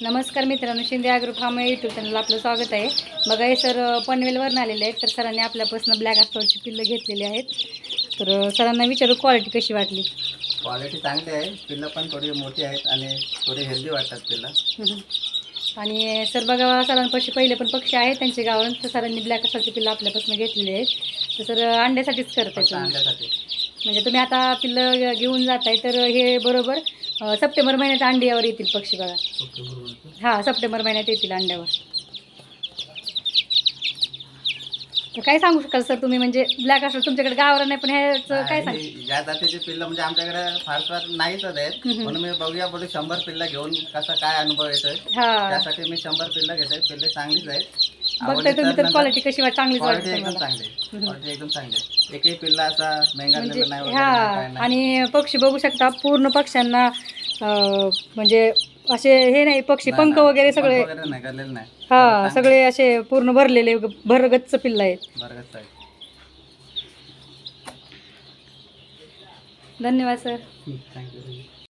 नमस्कार मित्रांनो, Shinde agro form YouTube चॅनलला आपलं स्वागत आहे. बघा हे सर पनवेलवरून आलेले आहेत. तर सरांनी आपल्यापासून ब्लॅक ॲस्ट्रोची पिल्लं घेतलेली आहेत. तर सरांना विचारू क्वालिटी कशी वाटली. क्वालिटी चांगली आहे. पिल्लं पण थोडी मोठी आहेत आणि थोडी हेल्दी वाटतात पिल्लं. आणि सर बघा सरांपाशी पहिले पण पक्षी आहेत त्यांच्या गावावरून. तर सरांनी ब्लॅक ॲस्ट्रोची पिल्लं आपल्यापासून घेतलेली आहेत. तर सर अंड्यासाठीच करताय तुम्ही. अंड्यासाठी म्हणजे तुम्ही आता पिल्लं घेऊन जाताय तर हे बरोबर सप्टेंबर महिन्यात अंड्यावर येतील पक्षी बघा. हां, सप्टेंबर महिन्यात येतील अंड्यावर. तर काय सांगू शकाल सर तुम्ही, म्हणजे ब्लॅक ॲस्ट्रो तुमच्याकडे गावावर नाही पण ह्याचं काय सांग. या जातीचे पिल्लं म्हणजे आमच्याकडे फार नाहीच आहेत. म्हणून मी बघूया 100 पिल्लं घेऊन कसा काय अनुभव येतोय. हां, त्यासाठी मी 100 पिल्लं घेतोय. पिल्ले चांगलीच आहेत. बघताय तुम्ही तर क्वालिटी कशी चांगलीच क्वालिटी वाटते एकदम मला. चांगली आहे. क्वालिटी एकदम चांगली आहे. एकही पिल्ला असा म्हणजे मेंगारलेला नाही वगैरे हा, नाही, काय नाही. आणि पक्षी बघू शकता पूर्ण पक्ष्यांना म्हणजे असे हे नाही, पक्षी नाही, पंख नाही. वगैरे पंख सगळे. वगैरे नाही गरलेलं नाही. हा, चांगलं सगळे असे पूर्ण भरलेले भरगच्च पिल्लं आहेत. बरगत आहे. धन्यवाद सर. थँक्यू.